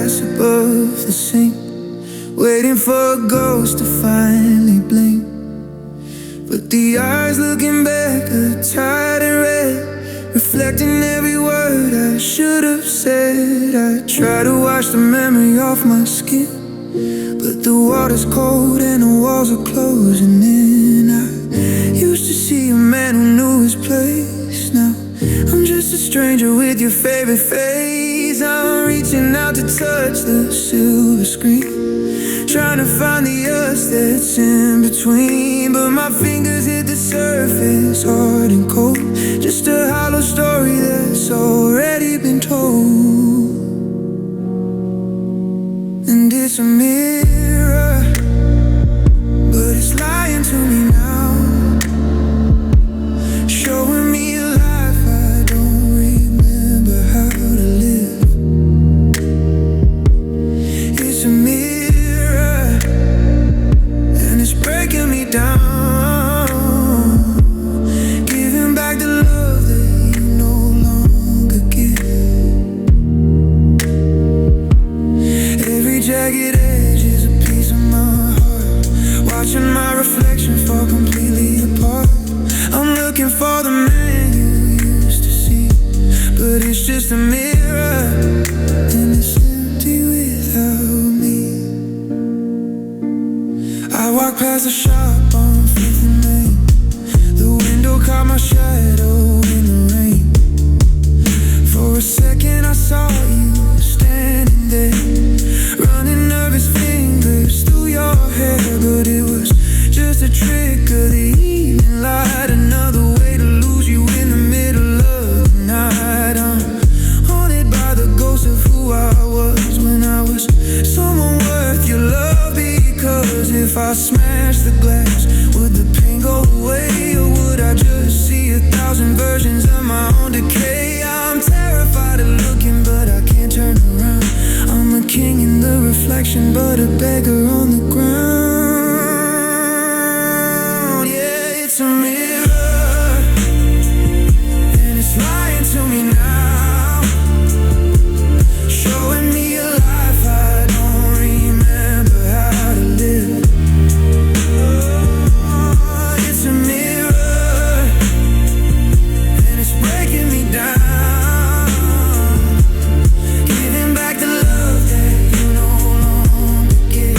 glass above the sink, waiting for a ghost to finally blink. But the eyes looking back are tired and red, reflecting every word I should have said. I try to wash the memory off my skin, but the water's cold and the walls are closing in. I used to see a man who knew his place. Now I'm just a stranger with your favorite face. I'm reaching out to touch the silver screen, trying to find the us that's in between. But my fingers hit the surface, hard and cold, just a hollow story that's already been told. And it's a mirror, but it's lying to me now, showing me a life I don't remember how to live. It's a mirror, and it's breaking me down, giving back the love that you no longer give. Every jagged edge is a piece of my heart, watching my reflection fall completely apart. I'm looking for the man you used to see, but it's just a mirror, and it's empty without me. I walk past the shop on 5th and Main, the window caught my shadow in the rain. For a second I saw you standing there, running nervous fingers through your hair. But it was just a trick of the evening light, another way to lose you in the middle of the night. I'm haunted by the ghost of who I was when I was someone worth your love. Because if I smashed the glass, would the pain go away, or would I just see 1,000 versions of my own decay? I'm terrified of looking, but I can't turn around. I'm a king in the reflection, but a beggar on the ground. Yeah, it's a mirror, and it's lying to me now, showing me a life I don't remember how to live. Oh, it's a mirror, and it's breaking me down, giving back the love that you no longer give.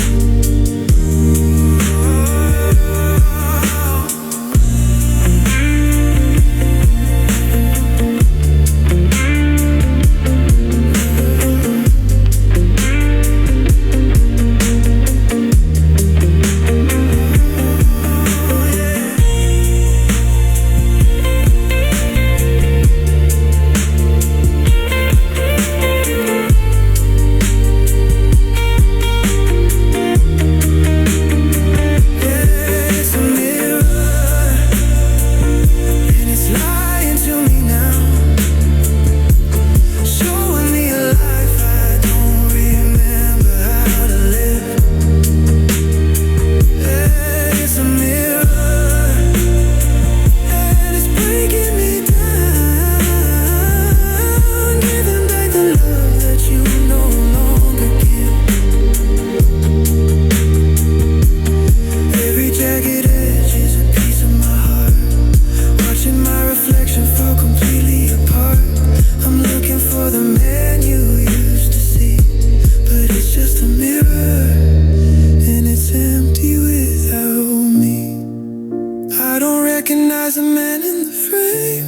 Recognize the man in the frame.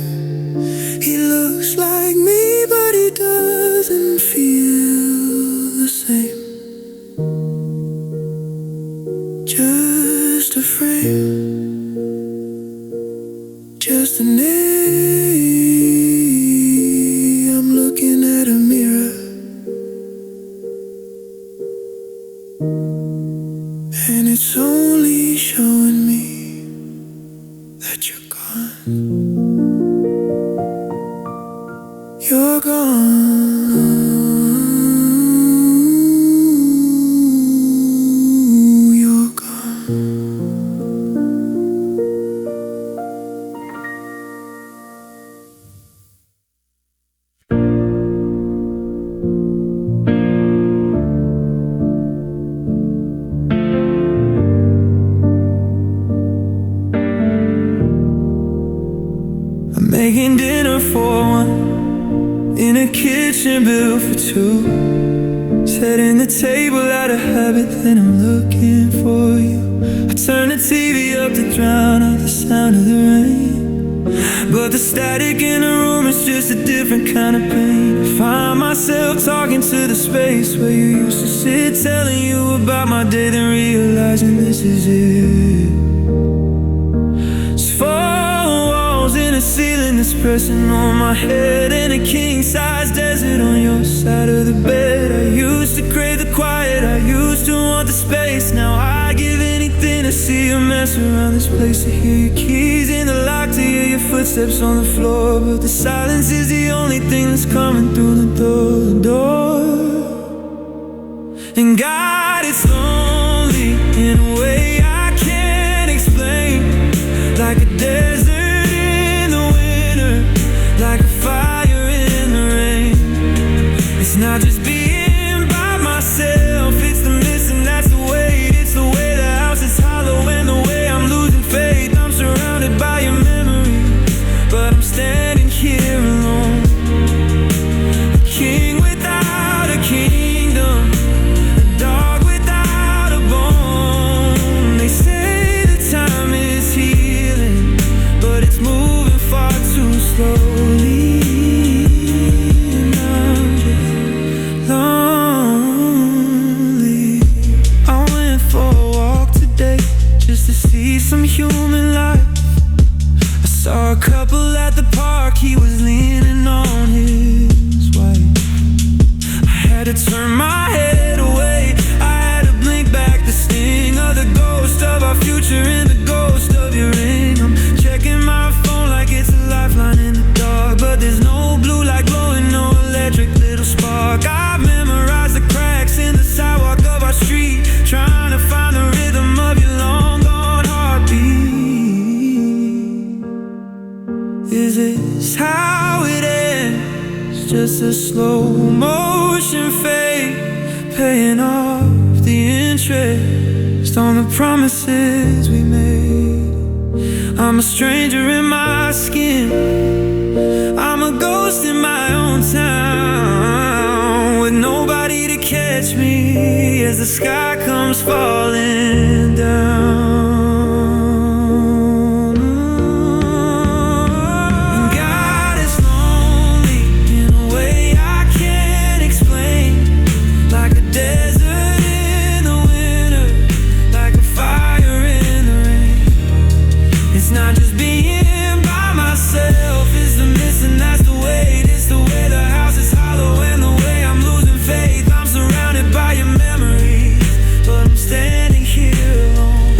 He looks like me, but he doesn't feel the same. Just a frame, just a name. I'm looking at a mirror, and it's only showing me that you're gone. You're gone. You're gone. kitchen built for two. Setting the table out of habit, then I'm looking for you. I turn the TV up to drown out the sound of the rain, but the static in the room is just a different kind of pain. I find myself talking to the space where you used to sit, telling you about my day, then realizing this is it. It's 4 walls in a ceiling that's pressing on my head, and a king-size desert on your side of the bed. I used to crave the quiet, I used to want the space. Now I give anything to see you mess around this place, to hear your keys in the lock, to hear your footsteps on the floor. But the silence is the only thing that's coming through the door. And God, it's lonely in a way I can't explain. Like a desert in the winter, like a fire in the rain. It's not just being by myself, it's the missing, that's the weight. It's the way the house is hollow and the way I'm losing faith. I'm surrounded by your memories, but I'm standing here alone. A king without a kingdom, a dog without a bone. They say the time is healing, but it's moving far too slowly. And I'm just lonely. I went for a walk today just to see some human life. I saw a couple at the park, he was leaning on his wife. I had to turn my head away, I had to blink back the sting of the ghost of our future and the ghost of your ring. I'm checking my phone like it's a lifeline in the dark, but there's no blue light glowing, no electric little spark. I've memorized the cracks in the sidewalk of our street, trying to find the rhythm of your long gone heartbeat. Is this how it ends? Just a slow motion fade, paying off the interest on the promises we made. I'm a stranger in my skin, I'm a ghost in my own town, with nobody to catch me as the sky comes falling down. God is lonely in a way I can't explain. Like a desert in the winter, like a fire in the rain. It's not just being by myself, it's the missing, that's the weight. It's the way the house is hollow and the way I'm losing faith. I'm surrounded by your memories, but I'm standing here alone.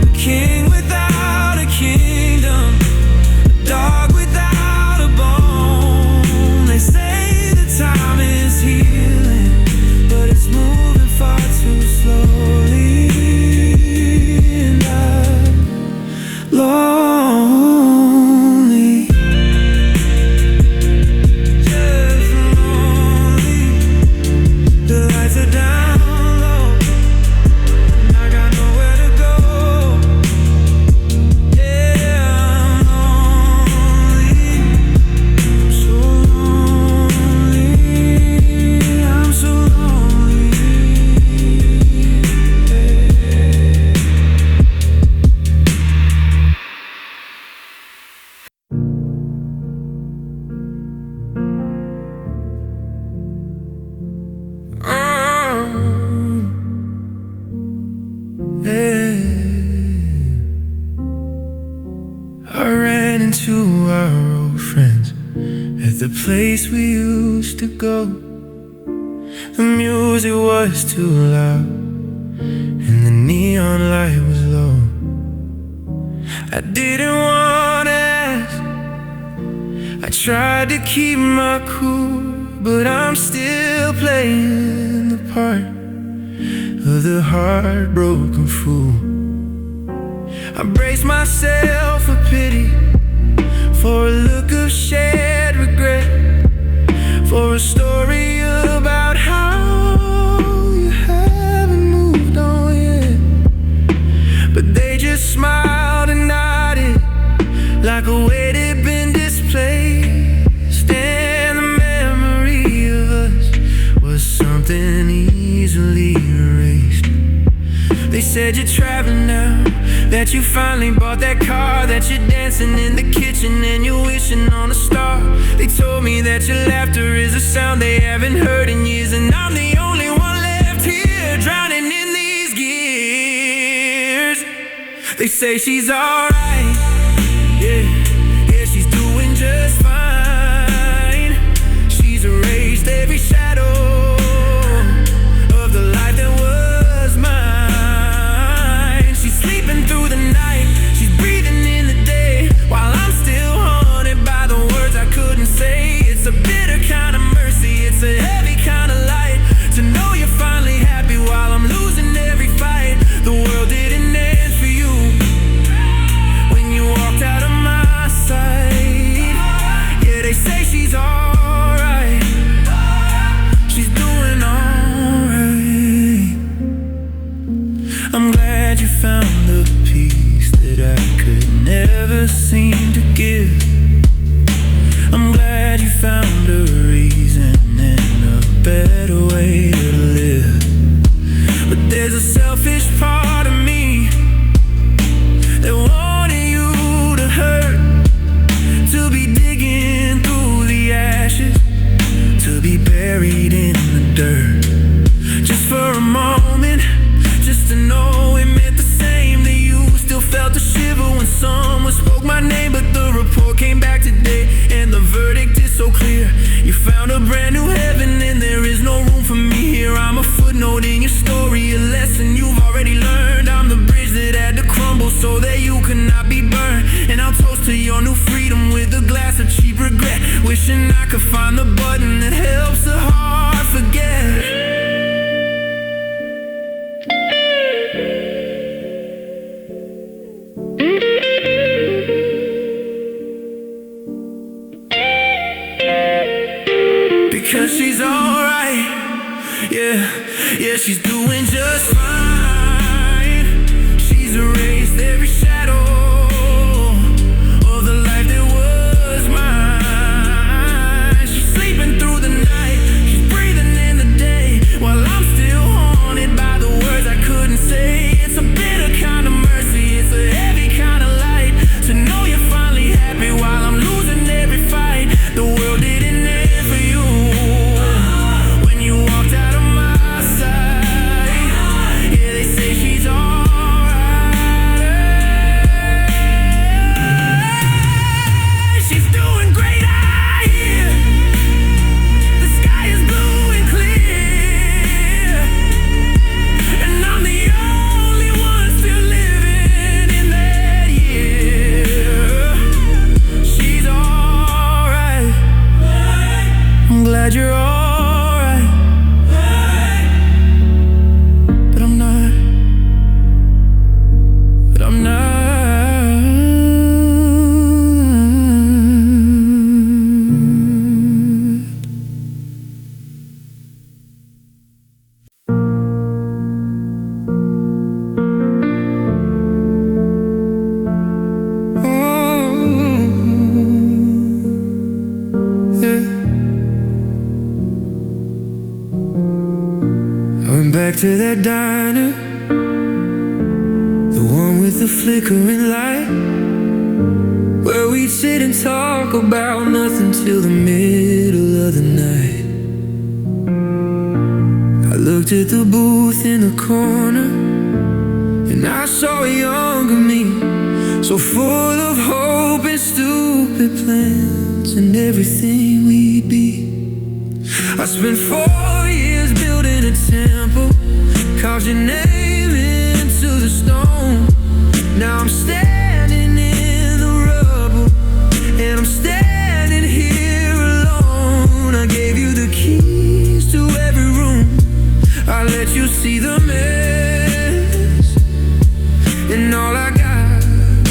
A king without a kingdom, a dog without a bone. They say the time is healing, but it's moving far too slowly. And I'm lonely, just lonely. The lights are down low, and I got nowhere to go. Yeah, I'm lonely, I'm so lonely, I'm so lonely. I ran into our old friends at the place we used to go. The music was too loud and the neon light was low. I didn't want to ask, I tried to keep my cool, but I'm still playing the part of the heartbroken fool. I brace myself for pity, for a look of shared regret, for a story about how you haven't moved on yet. But they just smiled and nodded like a weight had been displaced, and the memory something easily erased. They said you're traveling now, that you finally bought that car, that you're dancing in the kitchen and you're wishing on a star. They told me that your laughter is a sound they haven't heard in years, and I'm the only one left here drowning in these gears. They say she's alright, yeah, she's doing just fine. She's erased every shadow of the life that was mine. She's sleeping through the night, she's breathing in the day, while I'm still haunted by the words I couldn't say. It's a bitter kind of mercy, it's a heavy kind of light, to know you're finally happy while I'm losing every fight. The world didn't end for you when you walked out of my sight. Yeah, they say she's alright, she's doing alright. I'm glad you found the peace that I could never seem to give. I'm glad you found a reason and a better way to live. But there's a selfish part of me that wanted you to hurt, to be digging through the ashes, to be buried in the dirt. Just for a moment, just to know it meant the same to you. Still felt a shiver when someone spoke my name, but the report came back today and the verdict is so clear. You found a brand new heaven and there is no room for me here. I'm a footnote in your story, a lesson you've already learned. I'm the bridge that had to crumble so that you could not be burned. And I'll toast to your new freedom with a glass of cheap regret, wishing I could find the button that helps the heart forget. Because she's alright, yeah, she's doing just fine. She's erased every shadow of the life that was mine. She's sleeping through the night, she's breathing in the day, while I'm still haunted by the words I couldn't say. It's a bitter kind of mercy, it's a heavy kind of light, to know you're finally happy while I'm losing every fight. The world didn't end for you when you walked out of my sight. Yeah, they say she's alright. She's doing great, I hear. The sky is blue and clear, and I'm the only one still living in that year. She's alright, I'm glad you're alright, but I'm not, but I'm not. I went back to that diner, the one with the flickering light, where we'd sit and talk about nothing till the middle of the night. I looked at the booth in the corner, and I saw a younger me, so full of hope and stupid plans and everything we'd be. I spent 4 years building a temple, carved your name into the stone. Now I'm standing in the rubble, and I'm standing here alone. I gave you the keys to every room, I let you see the mess, and all I got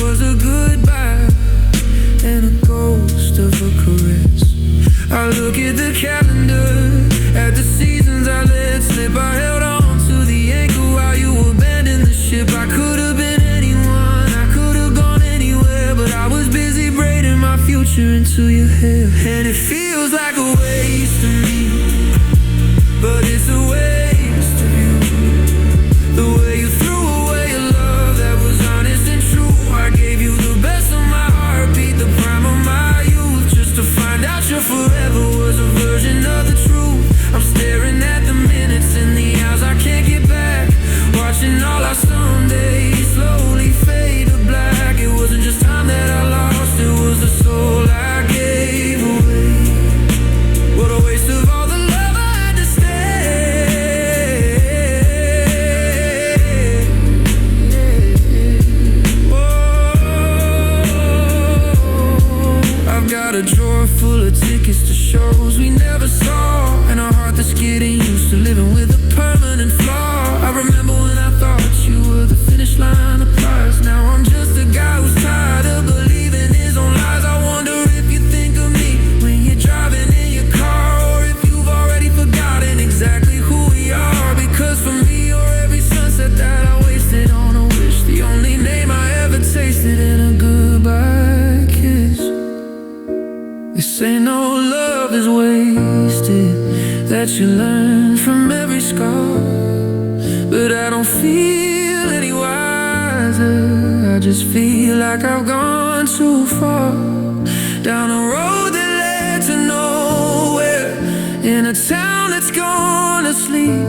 was a goodbye and a ghost of a caress. I look at the calendar, at the seasons I let slip. I held on to the anchor while you abandoned the ship. I could have been anyone, I could have gone anywhere, but I was busy braiding my future into your hair. And it feels like a waste to me, but it's a waste guess you learn from every scar, but I don't feel any wiser. I just feel like I've gone too far, down a road that led to nowhere, in a town that's gone to sleep,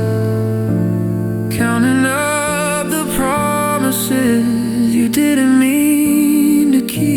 counting up the promises you didn't mean to keep.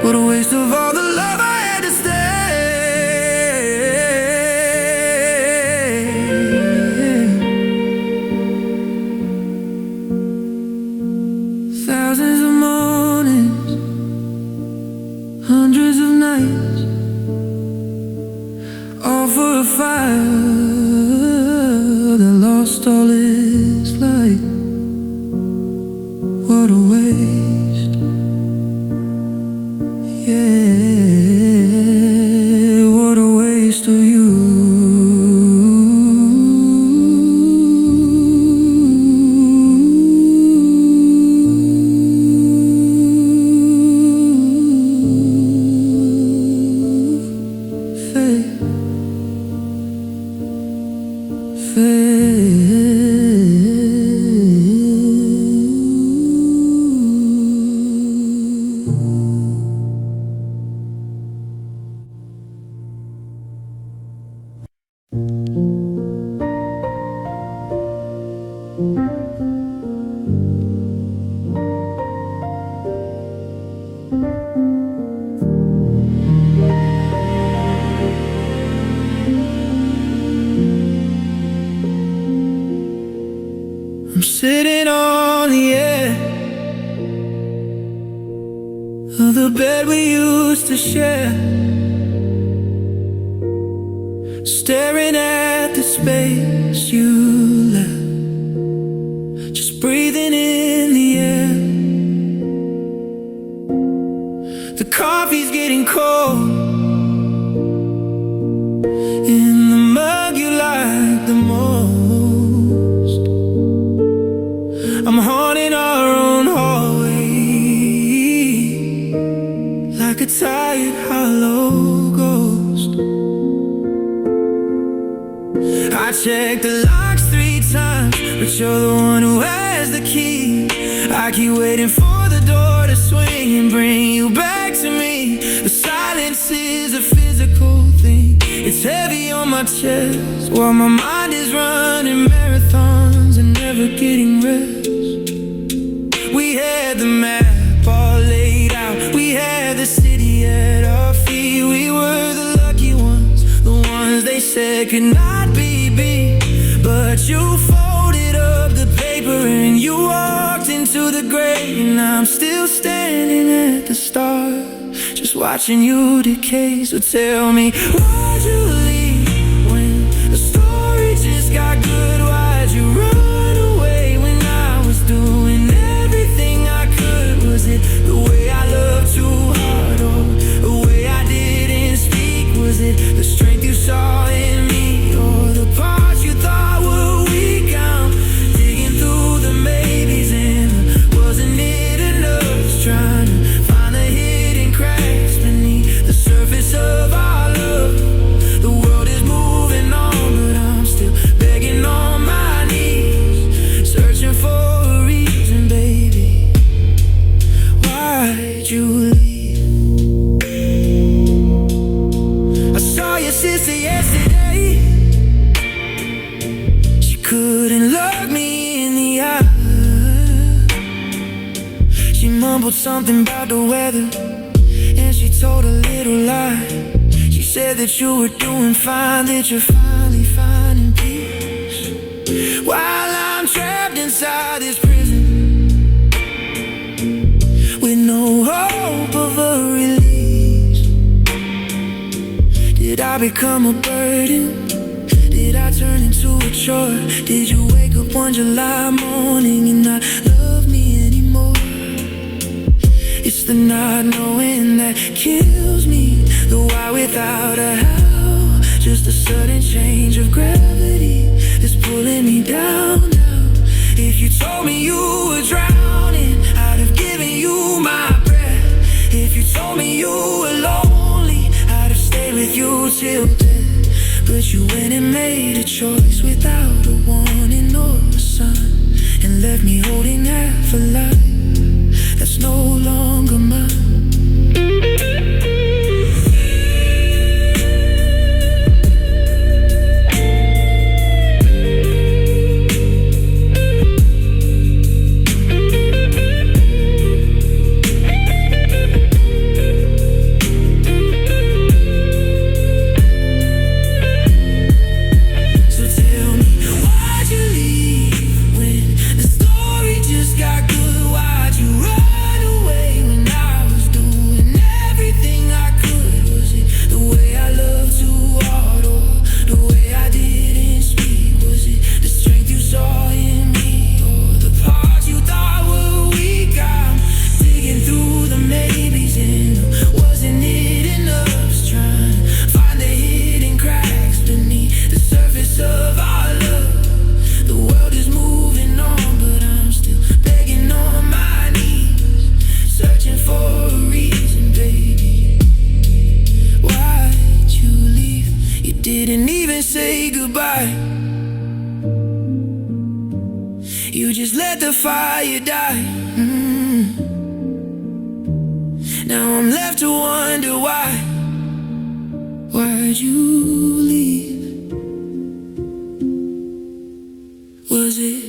What a waste of all the love I had to stay. Thousands of mornings, hundreds of nights, all for a fire that lost all its light. What a waste. Yeah, what a waste of you. Fade, fade. I'm sitting on the edge of the bed we used to share, staring at the space you left, just breathing in the air. The coffee's getting cold in the mug you like the most. I'm haunting our own hallway like a tired, hollow ghost. I checked the locks 3 times, but you're the one who has the key. I keep waiting for the door to swing and bring you back to me. The silence is a physical thing, it's heavy on my chest, while my mind is running marathons and never getting rest. We had the map all laid out, we had the city at our feet. We were the lucky ones, the ones they said could not be beat. But you folded up the paper and you walked into the grave, and I'm still standing at the start, just watching you decay. So tell me, why'd you leave when the story just got good? Why'd you run away when I was doing everything I could? Was it the way I loved too hard, or the way I didn't speak? Was it the strength you saw in me, or the parts you thought were weak? I'm digging through the maybes, and wasn't it enough? Just trying to find the hidden cracks beneath the surface of our love. The world is moving on, but I'm still begging on my knees, searching for a reason, baby. Why'd you leave? I saw your sister yesterday. She couldn't look me in the eye. She mumbled something about the weather, and she told a little lie. She said that you were doing fine, that you're finally finding peace, while I'm trapped inside this prison with no hope of a release. Did I become a burden? Did I turn into a chore? Did you wake up one July morning and not love me anymore? It's the not knowing that kills me, the why without a how. Just a sudden change of gravity that's pulling me down now. If you told me you were drowning, I'd have given you my breath. If you told me you were lonely, I'd have stayed with you till death. But you went and made a choice without a warning or a sign, and left me holding half a life that's no longer mine. Didn't even say goodbye. You just let the fire die. Now I'm left to wonder why. Why'd you leave? Was it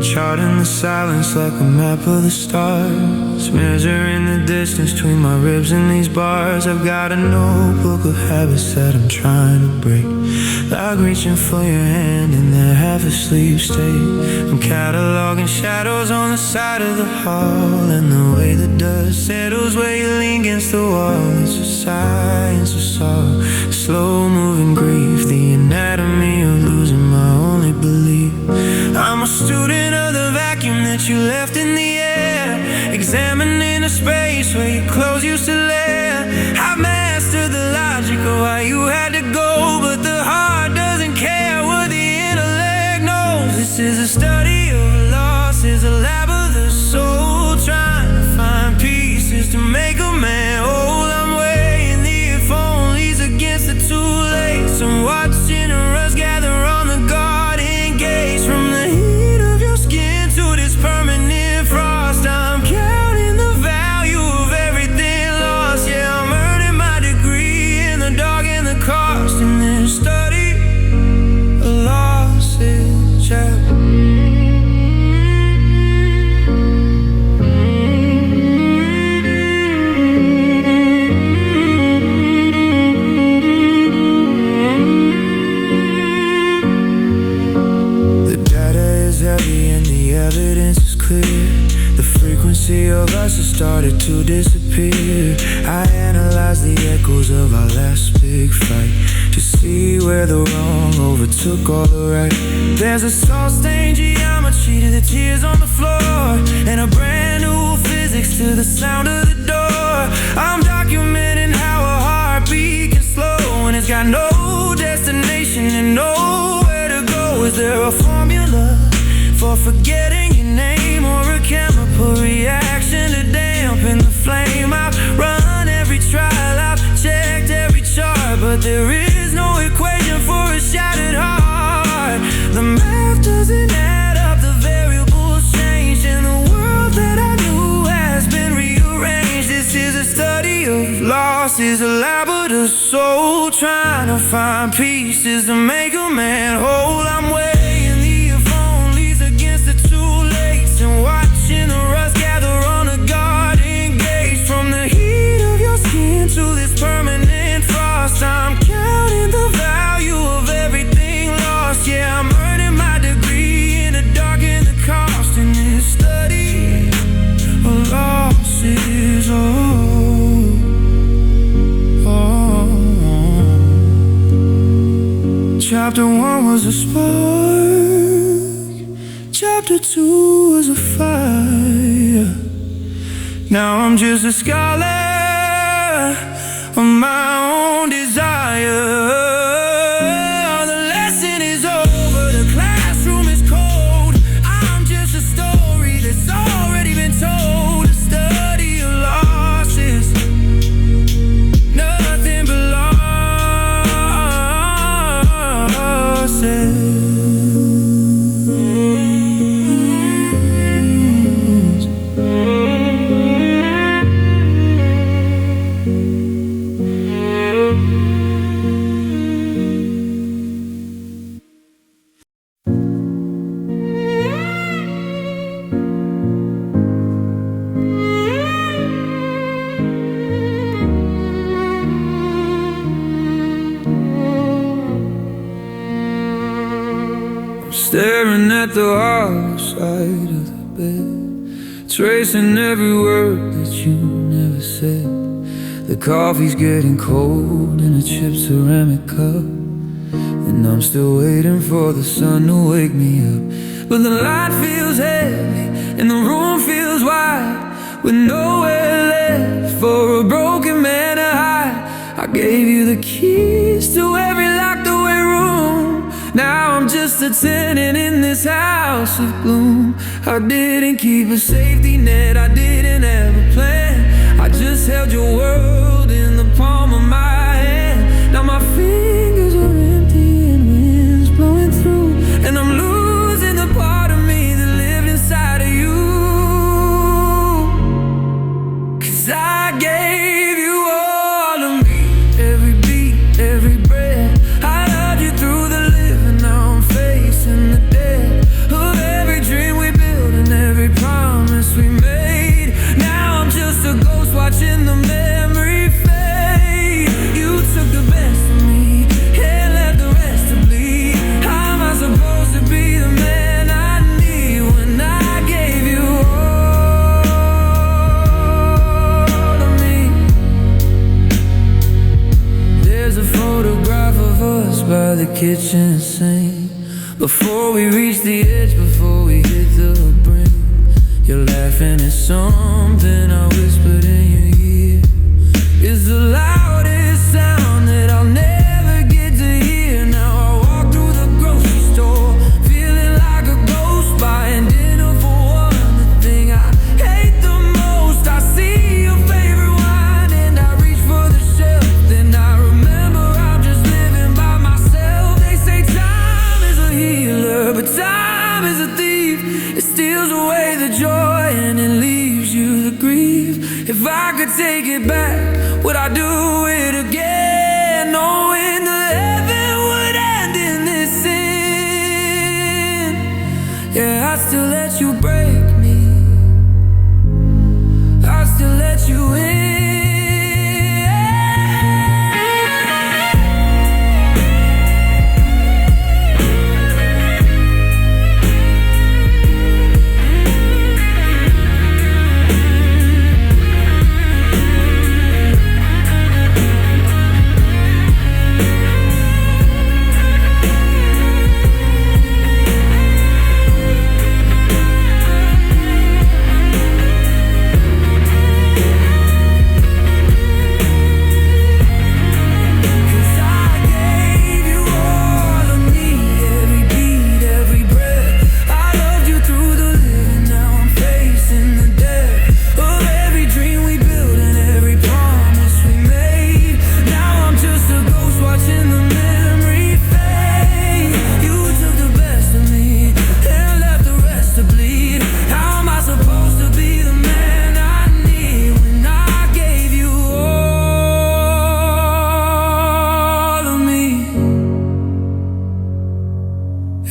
charting the silence like a map of the stars, measuring the distance between my ribs and these bars. I've got a notebook of habits that I'm trying to break, like reaching for your hand in that half asleep state. I'm cataloging shadows on the side of the hall, and the way the dust settles where you lean against the wall. It's a science of sorrow, slow moving grief, the anatomy of losing my only belief. I'm a student of the vacuum that you left in the air, examining a space where your clothes used to lair. I mastered the logic of why you had to go, but the heart doesn't care what the intellect knows. This is a study of loss, is a lab of the soul, trying to find pieces to make a man whole. I'm weighing the if onlys against the too late. I'm watching a rust gather on the garden gates, from the heat of your skin to this permanent frost. I'm counting the value of everything lost. Yeah, I'm earning my degree in the dark and the cost in this study of losses, yeah. Evidence is clear. The frequency of us has started to disappear. I analyze the echoes of our last big fight, see where the wrong overtook all the right. There's a salt-stained geometry to the tears on the floor, and a brand new physics to the sound of the door. I'm documenting how a heartbeat can slow when it's got no destination and nowhere to go. Is there a formula for forgetting your name, or a chemical reaction to dampen the flame? I've run every trial, I've checked every chart, but there is no equation for a shattered heart. The math doesn't add up, the variables change, and the world that I knew has been rearranged. This is a study of losses, a lab of the soul, trying to find pieces to make a man whole. I'm weighing the if onlys against the too lates, and watching the rust gather on a garden gate. From the heat of your skin to this permanent frost, I'm counting the value of everything lost. Yeah, I'm earning my degree in the dark and the cost in this study of losses. Chapter 1 was a spark, Chapter 2 was a fire. Now I'm just a scholar of my own desire. The lesson is over, the classroom is cold. I'm just a story that's already been told. A study of losses, nothing but losses. Staring at the hollow side of the bed, tracing every word that you never said. The coffee's getting cold in a chipped ceramic cup, and I'm still waiting for the sun to wake me up. But the light feels heavy and the room feels wide, with nowhere left for a broken man to hide. I gave you the keys to every locked away room. Now I'm just a tenant in this house of gloom. I didn't keep a safety net, I didn't have a plan. I just held your world in the palm of my hand. Now my fingers are empty and wind's blowing through, and I'm losing the part of me that lived inside of you. 'Cause I gave you all of me, every beat, every breath. I loved you through the living, now I'm facing the death of every dream we built and every promise we made. Now I'm just a ghost watching the memory fade. You took the best of me and left the rest to bleed. How am I supposed to be the man I need when I gave you all of me? There's a photograph of us by the kitchen sink. Before we reach the edge, before we hit the brink, you're laughing at something I whispered in your ear. It's the loudest sound that I'll never get to hear. Now I walk through the grocery store, feeling like a ghost, buying dinner for one. The thing I hate the most, I see your favorite wine and I reach for the shelf. Then I remember I'm just living by myself. They say time is a healer, but time is a thief. It steals away the joy and it leaves you the grief. If I could take it back, would I do it again? Knowing that heaven would end in this sin. Yeah, I'd still let you break me, I'd still let you in.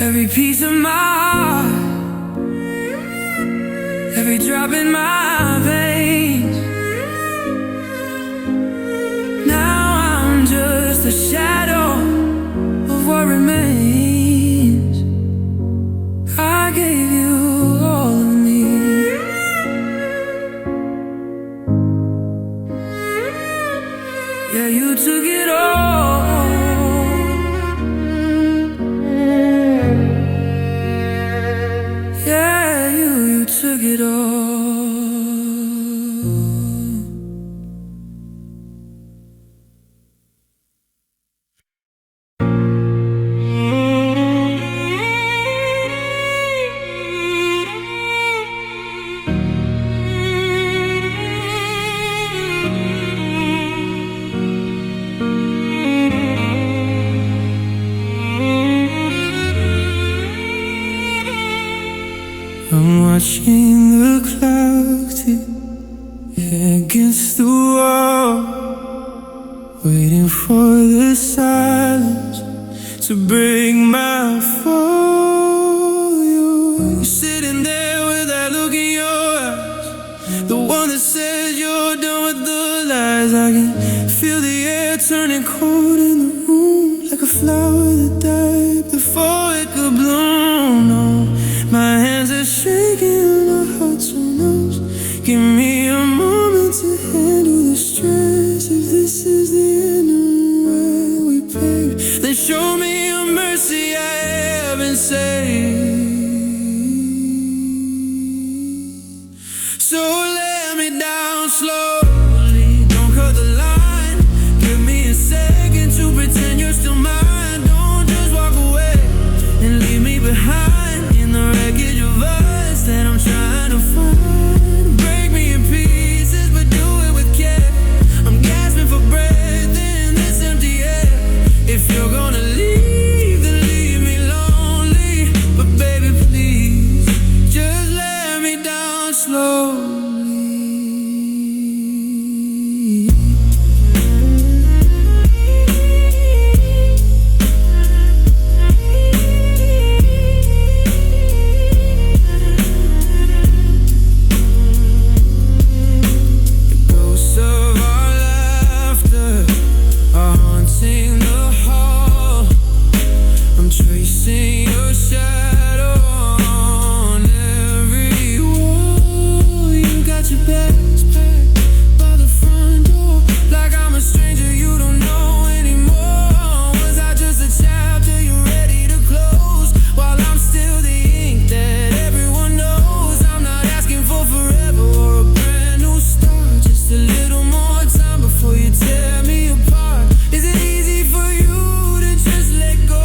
every piece of my heart, every drop in my veins. Now I'm just a shadow of what remains. I gave you all of me. Yeah, you took it all. Yeah, you took it all. I'm watching the clouds hit against the wall, waiting for the silence to break my fall. You're sitting there with that look in your eyes, the one that says you're done with the lies. I can feel the air turning cold in the room, like a flower that died before it could bloom. No, my hands are shaking, my heart so knows. Give me a moment to handle the stress. If this is the end of the way we paved, then show me a mercy I haven't saved. So let me down slowly, don't cut the line. Give me a second to pretend you're still mine. Don't just walk away and leave me behind in the wreckage of us that I'm trying to find. Break me in pieces, but do it with care. I'm gasping for breath in this empty air. If you're gonna leave, then leave me lonely. But baby, please, just let me down slowly. Tracing your shadow on every wall. You got your bags packed by the front door, like I'm a stranger you don't know anymore. Was I just a chapter you're ready to close, while I'm still the ink that everyone knows? I'm not asking for forever or a brand new start, just a little more time before you tear me apart. Is it easy for you to just let go?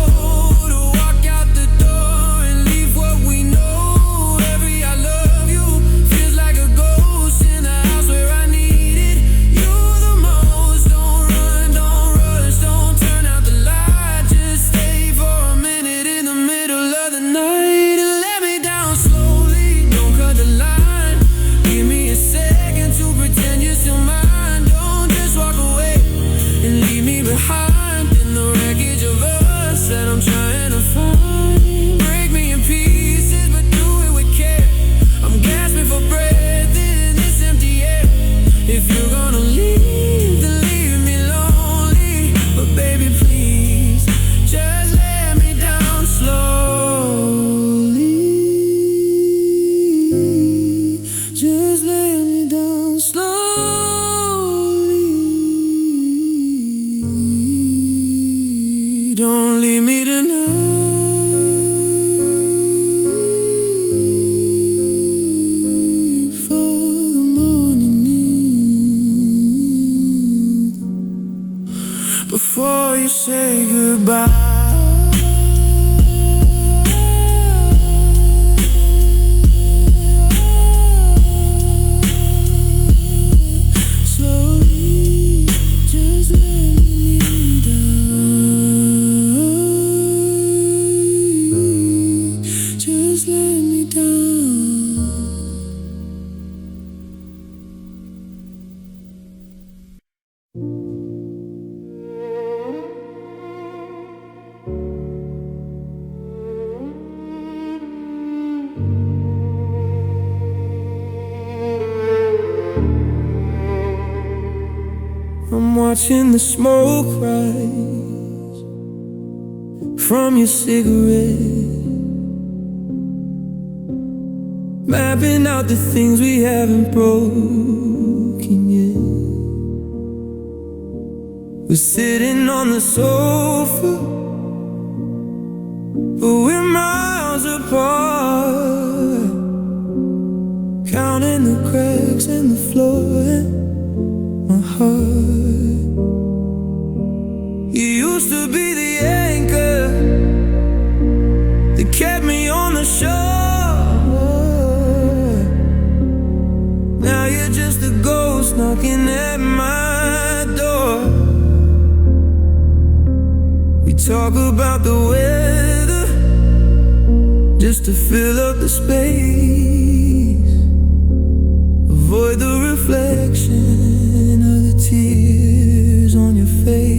Behind in the wreckage of us that I'm trying to find. Break me in pieces, but do it with care. I'm gasping for breath in this empty air. If you're gonna leave, then leave me lonely. But baby, please, just let me down slowly. Just let me down slowly. Don't leave me tonight for the morning need. Before you say goodbye, watching the smoke rise from your cigarette, mapping out the things we haven't broken yet. We're sitting on the sofa, but we're miles apart, counting the cracks in the floor and my heart. You used to be the anchor that kept me on the shore. Now you're just a ghost knocking at my door. We talk about the weather just to fill up the space, avoid the reflection of the tears on your face.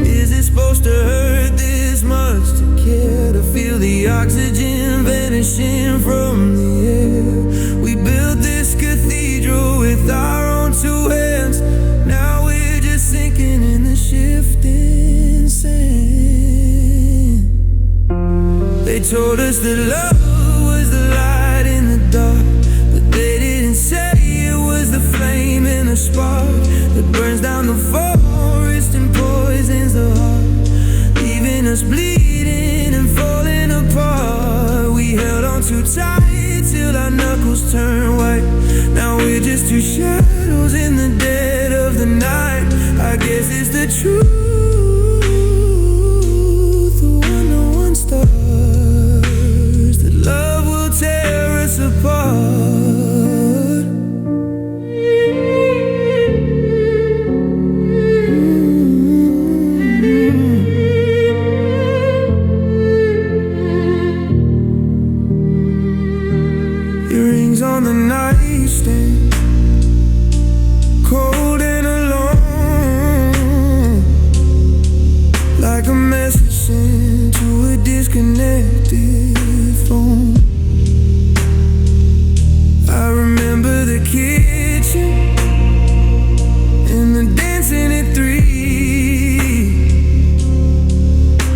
Is it supposed to hurt this much to care, to feel the oxygen vanishing from the air? We built this cathedral with our own two hands. Now we're just sinking in the shifting sand. They told us that love was the light in the dark, but they didn't say it was the flame and the spark that burns down the forest and poisons the heart, leaving us bleeding and falling apart. We held on too tight till our knuckles turned white. Now we're just two shadows in the dead of the night. I guess it's the truth, the one no one stars, that love will tear us apart. Earrings on the nightstand, cold and alone, like a message sent to a disconnected phone. I remember the kitchen and the dancing at 3,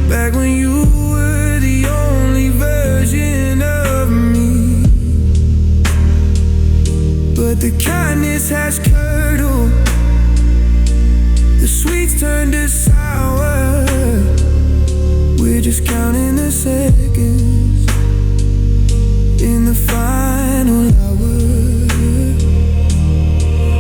back when you were the only version of me. But the kindness has curdled, the sweets turned to sour. We're just counting the seconds in the final hour.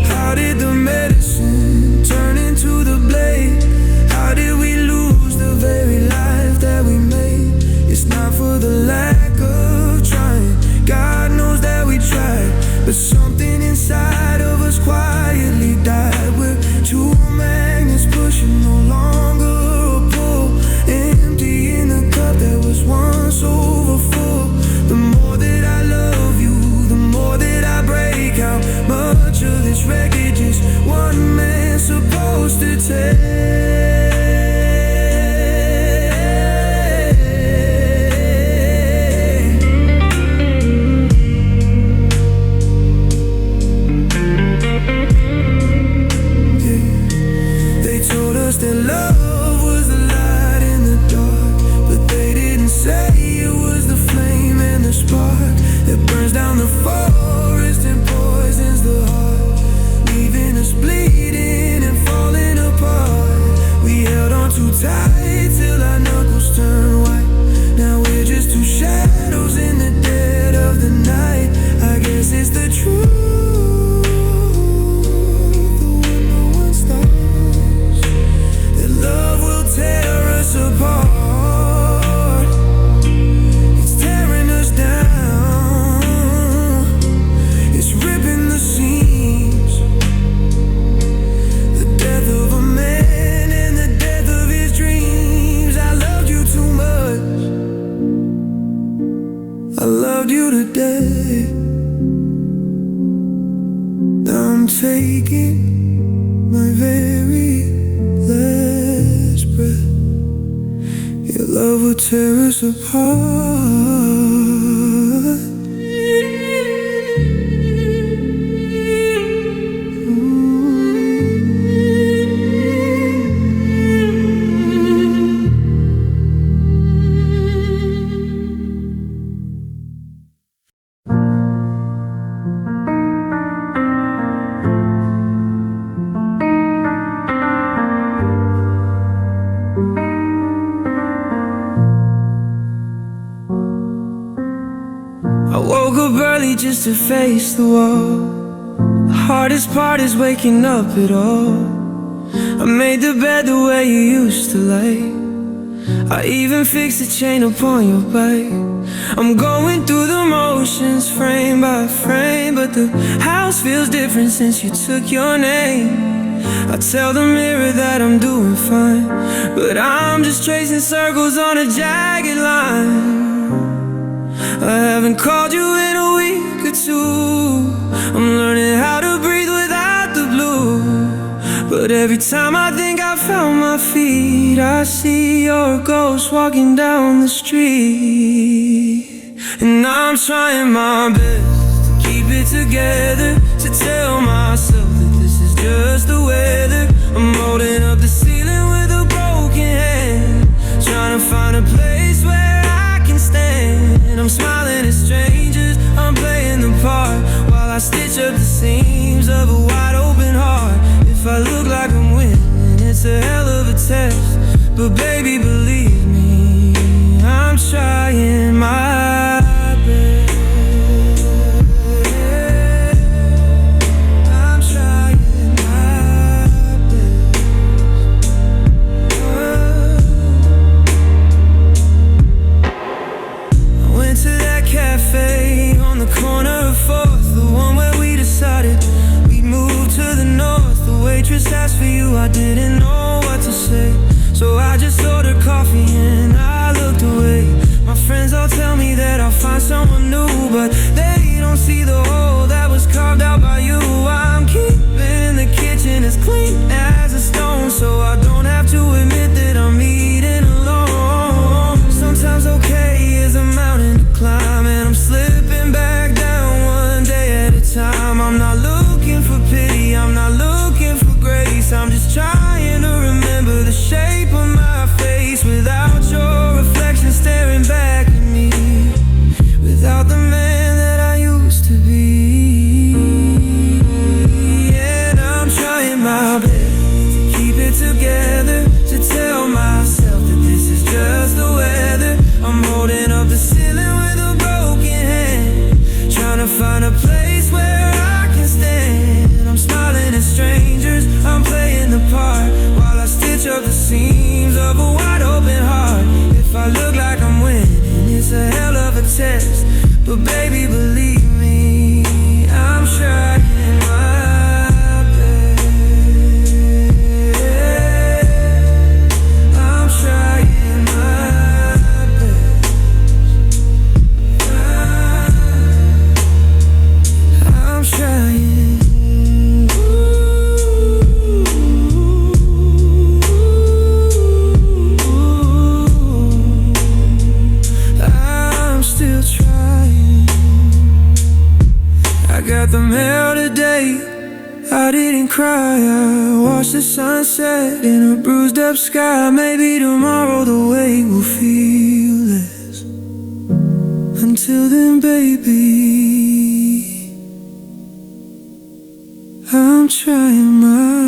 How did the medicine turn into the blade? How did we lose the very life that we made? It's not for the lack of trying, God knows that we tried, but something inside of us quietly died. We're two magnets pushing no longer a pull, empty in the cup that was once overfull. The more that I love you, the more that I break. How much of this wreckage is one man supposed to take? That love was the light in the dark, but they didn't say it was the flame and the spark that burns down the forest and poisons the heart, leaving us bleeding and falling apart. We held on too tight till our knuckles turned white. Now we're just two shadows in the dead of the night. I guess it's the truth, love will tear us apart. It's tearing us down, it's ripping the seams. The death of a man and the death of his dreams. I loved you too much, I loved you to death. Now I'm taking my very last breath. Your love will tear us apart. body just to face the wall. The hardest part is waking up at all. I made the bed the way you used to lay. I even fixed the chain upon your back. I'm going through the motions frame by frame, but the house feels different since you took your name. I tell the mirror that I'm doing fine, but I'm just tracing circles on a jagged line. I haven't called you in a week or two. I'm learning how to breathe without the blue. But every time I think I found my feet, I see your ghost walking down the street. And I'm trying my best to keep it together, to tell myself that this is just the weather. I'm holding up the ceiling with a broken hand, trying to find a place where I can stand. I'm smiling at strangers, I'm playing the part, while I stitch up the seams of a wide open heart. If I look like I'm winning, it's a hell of a test, but baby, believe me, I'm trying my best. I'm trying my best. I went to that cafe on the corner of 4th, the one where we decided we'd move to the north. The waitress asked for you, I didn't know what to say, so I just ordered coffee and I looked away. My friends all tell me that I'll find someone new, but they don't see the hole that was carved out by you. I'm keeping the kitchen as clean as a stone, so I don't have to admit that I'm eating alone. Sometimes okay is a mountain to climb, and I'm slipping back down one day at a time. I'm not looking for pity, I'm not looking for grace, I'm just trying to remember the shape of my face without your reflection staring back at me, without the man that I used to be. And I'm trying my best to keep it together, to tell myself that this is just the weather. I'm holding up the ceiling with a broken hand, trying to find a place where I can stand. I'm smiling at strangers, I'm playing the part, while I stitch up the seams of a wide open heart. If I look like I'm winning, it's a hell of a test, but baby, believe me, I'm trying my best. I'm trying my best. I'm trying. Got the mail today, I didn't cry. I watched the sunset in a bruised up sky. Maybe tomorrow the weight will feel less. Until then, baby, I'm trying my